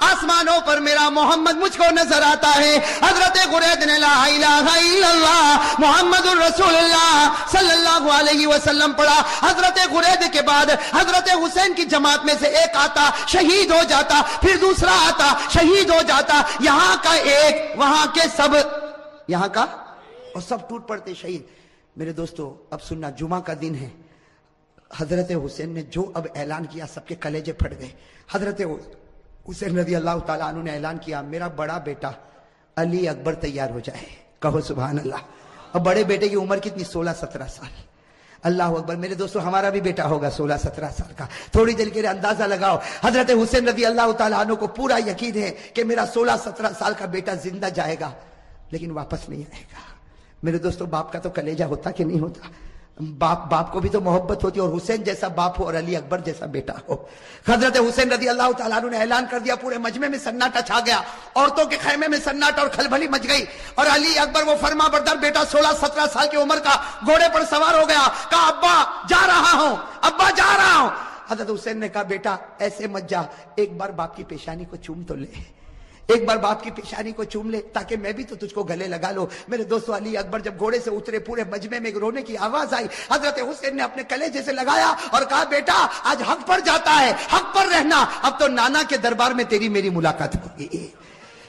[SPEAKER 1] آسمانوں پر میرا محمد مجھ کو نظر آتا ہے۔ حضرت غرید نے لا الہ الا اللہ محمد الرسول اللہ صلی اللہ علیہ وسلم پڑھا۔ حضرت غرید کے بعد حضرت حسین کی جماعت میں سے ایک آتا شہید ہو جاتا، پھر دوسرا آتا شہید ہو جاتا، یہاں کا ایک وہاں کے سب، یہاں کا اور سب ٹوٹ پڑتے شہید۔ میرے دوستو اب سننا، جمعہ کا دن ہے، حضرت حسین نے جو اب اعلان کیا سب کے کلیجے پھٹ گئے۔ حضرت حسین رضی اللہ تعالیٰ عنہ نے اعلان کیا میرا بڑا بیٹا علی اکبر تیار ہو جائے، کہو سبحان اللہ۔ اب بڑے بیٹے کی عمر کتنی؟ 16-17 سال۔ اللہ اکبر۔ میرے دوستو ہمارا بھی بیٹا ہوگا 16-17 سال کا، تھوڑی دیر کے لیے اندازہ لگاؤ۔ حضرت حسین رضی اللہ تعالیٰ عنہ کو پورا یقین ہے کہ میرا 16-17 سال کا بیٹا زندہ جائے گا لیکن واپس نہیں آئے گا۔ میرے دوستو باپ کا تو کلیجہ ہوتا کہ نہیں ہوتا؟ باپ کو بھی تو محبت ہوتی ہے، اور حسین جیسا باپ ہو اور علی اکبر جیسا بیٹا ہو۔ حضرت حسین رضی اللہ تعالیٰ عنہ نے اعلان کر دیا، پورے مجمع میں سناٹا چھا گیا، عورتوں کے خیمے میں سناٹا اور کھلبلی مچ گئی، اور علی اکبر وہ فرما بردار بیٹا 16-17 سال کی عمر کا گھوڑے پر سوار ہو گیا، کہا ابا جا رہا ہوں، ابا جا رہا ہوں۔ حضرت حسین نے کہا بیٹا ایسے مت جا، ایک بار باپ کی پیشانی کو چوم تو لے، ایک بار باپ کی پیشانی کو چوم لے تاکہ میں بھی تو تجھ کو گلے لگا لو۔ میرے دوستو علی اکبر جب گھوڑے سے اترے پورے مجمع میں رونے کی آواز آئی، حضرت حسین نے اپنے کلیجے سے لگایا اور کہا بیٹا آج حق پر جاتا ہے، حق پر رہنا، اب تو نانا کے دربار میں تیری میری ملاقات ہوگی۔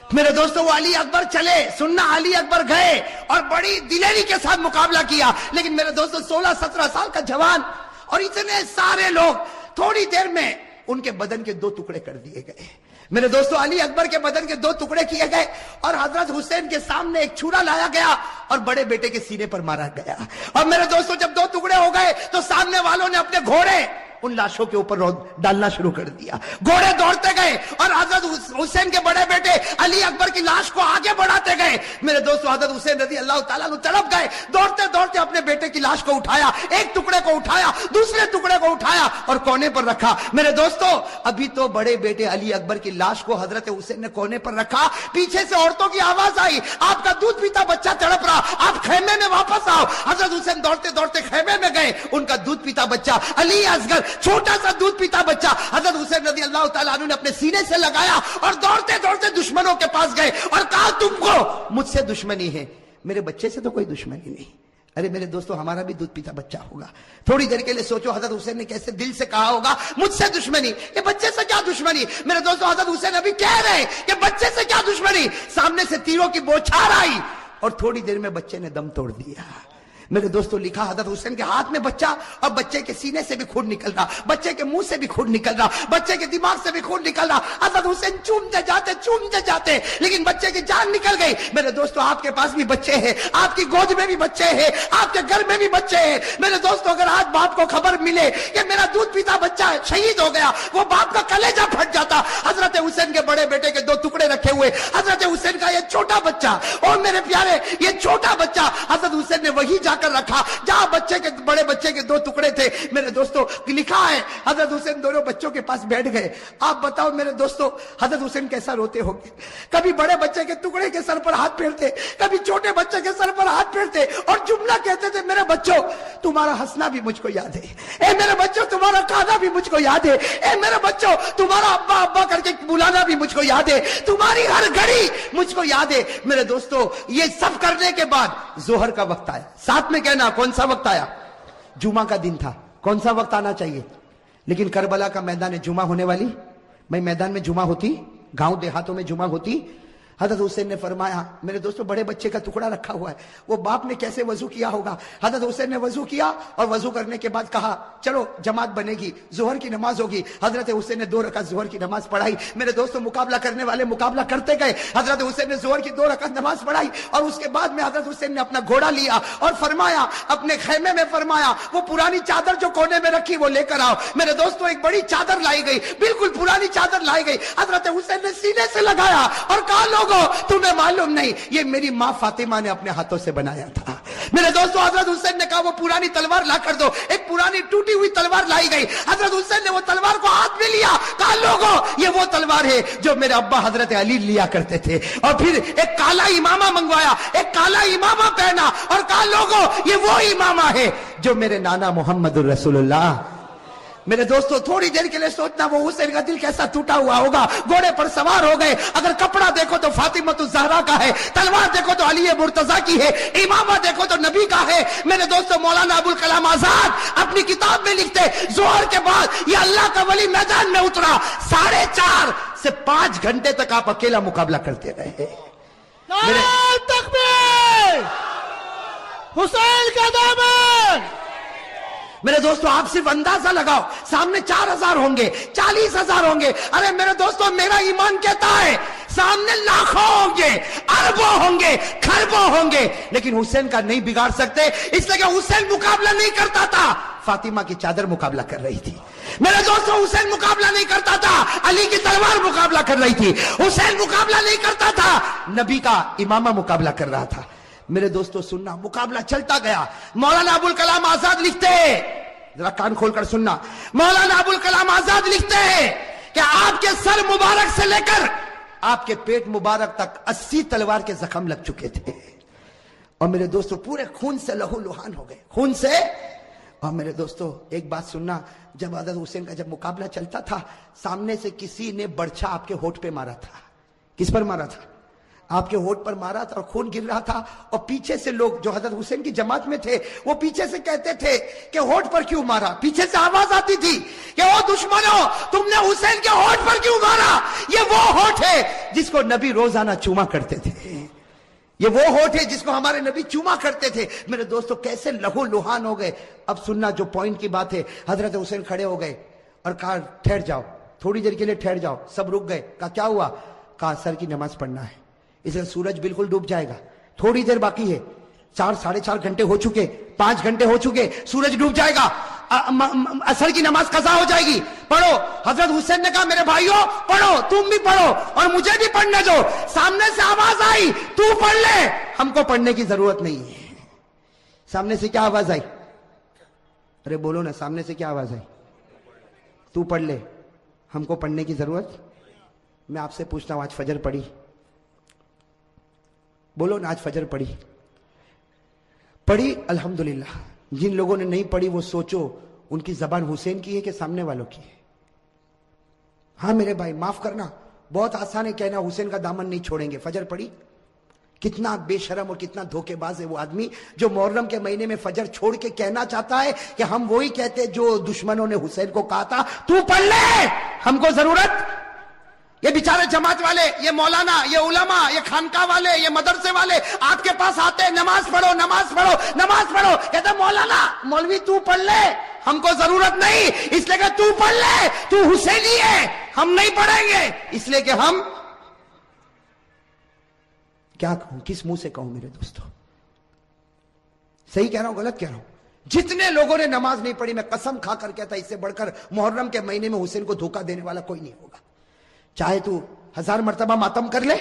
[SPEAKER 1] میرے دوستو وہ علی اکبر چلے، سننا علی اکبر گئے اور بڑی دلیری کے ساتھ مقابلہ کیا، لیکن میرے دوستو 16-17 سال کا جوان اور اتنے سارے لوگ، تھوڑی دیر میں ان کے بدن کے 2 ٹکڑے کر دیے گئے۔ میرے دوستو علی اکبر کے بدن کے 2 ٹکڑے کیے گئے اور حضرت حسین کے سامنے ایک چھرا لایا گیا اور بڑے بیٹے کے سینے پر مارا گیا۔ اور میرے دوستو جب 2 ٹکڑے ہو گئے تو سامنے والوں نے اپنے گھوڑے ان لاشوں کے اوپر ڈالنا شروع کر دیا، گھوڑے دوڑتے گئے اور حضرت حسین کے بڑے بیٹے علی اکبر کی لاش کو آگے بڑھاتے گئے۔ میرے دوستو حضرت حسین رضی اللہ تعالیٰ عنہ طرف گئے، دوڑتے دوڑتے اپنے بیٹے کی لاش کو اٹھایا، ایک ٹکڑے کو اٹھایا، دوسرے ٹکڑے کو اٹھایا اور کونے پر رکھا۔ میرے دوستو ابھی تو بڑے بیٹے علی اکبر کی لاش کو حضرت حسین نے کونے پر رکھا، پیچھے سے عورتوں کی آواز آئی آپ کا دودھ پیتا بچہ تڑپ رہا، آپ خیمے میں واپس آؤ۔ حضرت حسین دوڑتے دوڑتے خیمے میں گئے، ان کا دودھ پیتا بچہ علی اصغر چھوٹا سا دودھ پیتا بچہ حضرت حسین رضی اللہ تعالیٰ عنہ نے اپنے سینے سے لگایا اور دوڑتے دوڑتے دشمنوں کے پاس گئے اور کہا تم کو مجھ سے دشمنی ہے، میرے بچے سے تو کوئی دشمنی نہیں۔ ارے میرے دوستو ہمارا بھی دودھ پیتا بچہ ہوگا، تھوڑی دیر کے لیے سوچو حضرت حسین نے کیسے دل سے کہا ہوگا مجھ سے دشمنی، یہ بچے سے کیا دشمنی؟ میرے دوستو حضرت حسین ابھی کہہ رہے کہ بچے سے کیا دشمنی، سامنے سے تیروں کی بوچھار آئی اور تھوڑی دیر میں بچے نے دم توڑ دیا۔ میرے دوستو لکھا حضرت حسین کے ہاتھ میں بچہ اور بچے کے سینے سے بھی خون نکل رہا، بچے کے منہ سے بھی خون نکل رہا، بچے کے دماغ سے بھی خون نکل رہا۔ حضرت حسین چومتے جاتے لیکن بچے کی جان نکل گئی۔ میرے دوستو آپ کے پاس بھی بچے ہیں، آپ کی گود میں بھی بچے ہیں، آپ کے گھر میں بھی بچے ہیں۔ میرے دوستو اگر آج باپ کو خبر ملے کہ میرا دودھ پیتا بچہ شہید ہو گیا، وہ باپ کا کلیجہ پھٹ جاتا۔ حضرت حسین کے بڑے بیٹے کے 2 ٹکڑے رکھے ہوئے، حضرت حسین کا یہ چھوٹا بچہ، اور میرے پیارے یہ چھوٹا بچہ حضرت حسین نے وہی جا کر رکھا جہاں بڑے بچے کے 2 ٹکڑے تھے۔ میرے دوستو لکھا ہے حضرت حسین دونوں بچوں کے پاس بیٹھ گئے۔ آپ بتاؤ میرے دوستو حضرت حسین کیسا روتے ہوں گے، کبھی بڑے بچے کے ٹکڑے کے سر پر ہاتھ پھیرتے، کبھی چھوٹے بچے کے سر پر ہاتھ پھیرتے اور جملہ کہتے تھے میرے بچوں تمہارا ہنسنا بھی مجھ کو یاد ہے، اے میرے بچوں تمہارا کھانا بھی مجھ کو یاد ہے، اے میرے بچوں تمہارا ابا ابا کر کے بلانا بھی مجھ کو یاد ہے، تمہاری ہر گھڑی مجھ کو یاد ہے۔ میرے دوستو یہ سب کرنے کے بعد ظہر کا وقت آیا، ساتھ میں کہنا کون سا وقت آیا؟ جمعہ کا دن تھا، کون سا وقت آنا چاہیے؟ لیکن کربلا کا میدان جمعہ ہونے والی، میں میدان میں جمعہ ہوتی، گاؤں دیہاتوں میں جمعہ ہوتی۔ حضرت حسین نے فرمایا میرے دوستو بڑے بچے کا ٹکڑا رکھا ہوا ہے، وہ باپ نے کیسے وضو کیا ہوگا؟ حضرت حسین نے وضو کیا اور وضو کرنے کے بعد کہا چلو جماعت بنے گی، ظہر کی نماز ہوگی۔ حضرت حسین نے 2 رکعت ظہر کی نماز پڑھائی۔ میرے دوستو مقابلہ کرنے والے مقابلہ کرتے گئے، حضرت حسین نے ظہر کی 2 رکعت نماز پڑھائی اور اس کے بعد میں حضرت حسین نے اپنا گھوڑا لیا اور فرمایا اپنے خیمے میں فرمایا وہ پرانی چادر جو کونے میں رکھی وہ لے کر آؤ۔ میرے دوستو ایک بڑی چادر لائی گئی، بالکل پرانی چادر لائی گئی، حضرت حسین نے سینے سے لگایا اور کہا لوگوں تمہیں معلوم نہیں یہ میری ماں فاطمہ نے اپنے ہاتھوں سے بنایا تھا۔ میرے دوستو حضرت حسین نے کہا وہ پرانی تلوار لا کر دو، ایک پرانی ٹوٹی ہوئی تلوار لائی گئی۔ حضرت حسین نے وہ تلوار کو ہاتھ میں لیا، کہا لوگوں یہ وہ تلوار ہے جو میرے ابا حضرت علی لیا کرتے تھے، اور پھر ایک کالا امامہ منگوایا، ایک کالا امامہ پہنا اور کہا لوگوں یہ وہ امامہ ہے جو میرے نانا محمد الرسول اللہ میرے دوستو تھوڑی دیر کے لیے سوچنا وہ حسین کا دل کیسا ٹوٹا ہوا ہوگا. گھوڑے پر سوار ہو گئے. اگر کپڑا دیکھو تو فاطمہ الزہرا کا ہے, تلوار دیکھو تو علی مرتضیٰ کی ہے, امامہ دیکھو تو نبی کا ہے. میرے دوستو مولانا ابوالکلام آزاد اپنی کتاب میں لکھتے ظہر کے بعد یہ اللہ کا ولی میدان میں اترا, 4.5 سے 5 گھنٹے تک آپ اکیلا مقابلہ کرتے رہے.
[SPEAKER 2] نعرہ تکبیر, حسین کا دامن.
[SPEAKER 1] میرے دوستو آپ صرف اندازہ لگاؤ, سامنے 4,000 ہوں گے, 40,000 ہوں گے. ارے میرے دوستو میرا ایمان کہتا ہے سامنے لاکھوں ہوں گے, اربوں ہوں گے, کھربوں ہوں گے, لیکن حسین کا نہیں بگاڑ سکتے, اس لیے کہ حسین مقابلہ نہیں کرتا تھا, فاطمہ کی چادر مقابلہ کر رہی تھی. میرے دوستو حسین مقابلہ نہیں کرتا تھا, علی کی تلوار مقابلہ کر رہی تھی. حسین مقابلہ نہیں کرتا تھا, نبی کا امامہ مقابلہ کر رہا تھا. میرے دوستو سننا, مقابلہ چلتا گیا. مولانا ابوالکلام آزاد لکھتے ہیں, ذرا کان کھول کر سننا, مولانا ابوالکلام آزاد لکھتے ہیں کہ آپ کے سر مبارک سے لے کر آپ کے پیٹ مبارک تک 80 تلوار کے زخم لگ چکے تھے. اور میرے دوستو پورے خون سے لہو لہان ہو گئے, خون سے. اور میرے دوستو ایک بات سننا, جب حضرت حسین کا جب مقابلہ چلتا تھا, سامنے سے کسی نے برچھا آپ کے ہونٹ پہ مارا تھا. کس پر مارا تھا؟ آپ کے ہونٹ پر مارا تھا, اور خون گر رہا تھا. اور پیچھے سے لوگ جو حضرت حسین کی جماعت میں تھے وہ پیچھے سے کہتے تھے کہ ہونٹ پر کیوں مارا. پیچھے سے آواز آتی تھی کہ او دشمنوں, تم نے حسین کے ہونٹ پر کیوں مارا؟ یہ وہ ہونٹ ہے جس کو نبی روزانہ چوما کرتے تھے, یہ وہ ہونٹ ہے جس کو ہمارے نبی چوما کرتے تھے. میرے دوستو کیسے لہو لہان ہو گئے. اب سننا جو پوائنٹ کی بات ہے, حضرت حسین کھڑے ہو گئے اور کہا ٹھہر جاؤ, تھوڑی دیر کے لیے ٹھہر جاؤ. سب رک گئے. کہا کیا ہوا؟ کہا عصر کی نماز پڑھنا ہے, اس لیے سورج بالکل ڈوب جائے گا, تھوڑی دیر باقی ہے. 4-4.5 گھنٹے ہو چکے, 5 گھنٹے ہو چکے, سورج ڈوب جائے گا, عصر کی نماز قضا ہو جائے گی, پڑھو. حضرت حسین نے کہا میرے بھائیوں پڑھو, تم بھی پڑھو اور مجھے بھی پڑھنے دو. سامنے سے آواز آئی تو پڑھ لے, ہم کو پڑھنے کی ضرورت نہیں ہے. سامنے سے کیا آواز آئی؟ ارے بولو نا, سامنے سے کیا آواز آئی؟ تو پڑھ لے, ہم کو پڑھنے کی ضرورت. میں آپ سے پوچھتا ہوں, آج فجر پڑھی؟ بولو نا, آج فجر پڑھی؟ پڑھی الحمدللہ. جن لوگوں نے نہیں پڑھی وہ سوچو ان کی زبان حسین کی ہے کہ سامنے والوں کی ہے. ہاں میرے بھائی معاف کرنا, بہت آسان ہے کہنا حسین کا دامن نہیں چھوڑیں گے. فجر پڑھی؟ کتنا بے شرم اور کتنا دھوکے باز ہے وہ آدمی جو محرم کے مہینے میں فجر چھوڑ کے کہنا چاہتا ہے کہ ہم وہی کہتے جو دشمنوں نے حسین کو کہا تھا تو پڑھ لے, ہم کو ضرورت. یہ بیچارے جماعت والے, یہ مولانا, یہ علماء, یہ خانقاہ والے, یہ مدرسے والے آپ کے پاس آتے ہیں, نماز پڑھو نماز پڑھو نماز پڑھو, کہتے مولانا مولوی تو پڑھ لے, ہم کو ضرورت نہیں, اس لیے کہ تو پڑھ لے, تو حسینی ہے, ہم نہیں پڑھیں گے, اس لیے کہ ہم. کیا کہوں, کس منہ سے کہوں میرے دوستو؟ صحیح کہہ رہا ہوں غلط کہہ رہا ہوں؟ جتنے لوگوں نے نماز نہیں پڑھی, میں قسم کھا کر کہتا اس سے بڑھ کر محرم کے مہینے میں حسین کو دھوکہ دینے والا کوئی نہیں ہوگا. چاہے تو 1000 مرتبہ ماتم کر لے,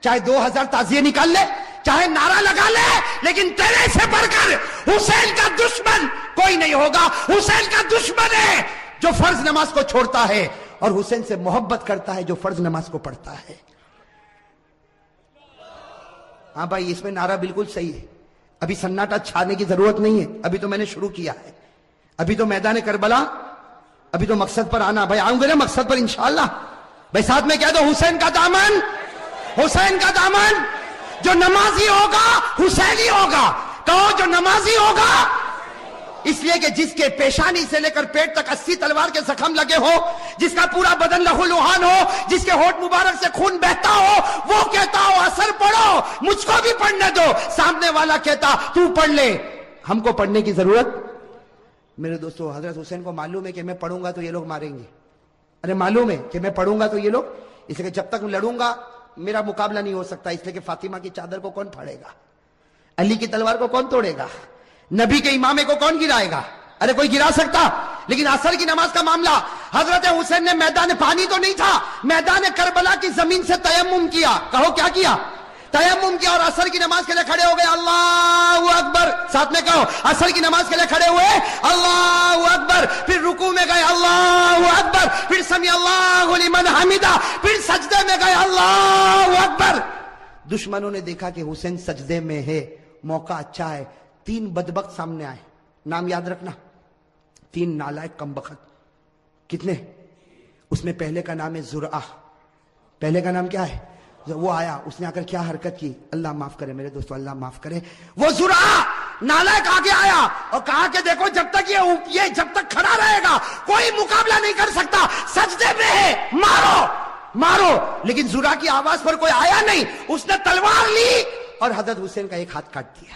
[SPEAKER 1] چاہے 2000 تعزیے نکال لے, چاہے نعرہ لگا لے, لیکن تیرے سے بڑھ کر حسین کا دشمن کوئی نہیں ہوگا. حسین کا دشمن ہے جو فرض نماز کو چھوڑتا ہے, اور حسین سے محبت کرتا ہے جو فرض نماز کو پڑھتا ہے. ہاں بھائی, اس میں نعرہ بالکل صحیح ہے. ابھی سناٹا چھانے کی ضرورت نہیں ہے, ابھی تو میں نے شروع کیا ہے. ابھی تو میدان کربلا, ابھی تو مقصد پر آنا. بھائی آؤں گے نا مقصد پر انشاءاللہ. بھائی ساتھ میں کہہ دو حسین کا دامن, حسین کا دامن. جو نمازی ہوگا حسینی ہوگا. کہو جو نمازی ہوگا. اس لیے کہ جس کے پیشانی سے لے کر پیٹ تک 80 تلوار کے زخم لگے ہو, جس کا پورا بدن لہو لہان ہو, جس کے ہونٹ مبارک سے خون بہتا ہو, وہ کہتا ہو اثر پڑھو, مجھ کو بھی پڑھنے دو. سامنے والا کہتا تو پڑھ لے, ہم کو پڑھنے کی ضرورت. میرے دوستو حضرت حسین کو معلوم ہے کہ میں پڑھوں گا تو یہ لوگ ماریں گے. ارے معلوم ہے کہ میں پڑھوں گا تو یہ لوگ, اس لیے کہ جب تک لڑوں گا میرا مقابلہ نہیں ہو سکتا. اس لیے کہ فاطمہ کی چادر کو کون پھاڑے گا, علی کی تلوار کو کون توڑے گا, نبی کے امامے کو کون گرائے گا؟ ارے کوئی گرا سکتا. لیکن عصر کی نماز کا معاملہ, حضرت حسین نے میدان پانی تو نہیں تھا, میدان کربلا کی زمین سے تیمم کیا. کہو کیا کیا؟ تیمم کیا, اور عصر کی نماز کے لیے کھڑے ہو گئے. اللہ اکبر, ساتھ میں کہو. عصر کی نماز کے لیے کھڑے ہوئے, اللہ اکبر, پھر رکوع میں گئے, اللہ اکبر, پھر سمی اللہ لمن حمیدہ, پھر سجدے میں گئے, اللہ اکبر. دشمنوں نے دیکھا کہ حسین سجدے میں ہے, موقع اچھا ہے. 3 بدبخت سامنے آئے, نام یاد رکھنا, 3 نالائق کمبخت. کتنے؟ اس میں پہلے کا نام ہے زرعہ. پہلے کا نام کیا ہے؟ وہ آیا, اس نے آ کر کیا حرکت کی, اللہ معاف کرے میرے دوستو, اللہ معاف کرے, وہ زرعہ نالائق آگے آیا اور کہا کہ دیکھو جب تک یہ جب تک کھڑا رہے گا کوئی مقابلہ نہیں کر سکتا, سجدے میں ہے, مارو مارو. لیکن زرعہ کی آواز پر کوئی آیا نہیں, اس نے تلوار لی اور حضرت حسین کا ایک ہاتھ کاٹ دیا.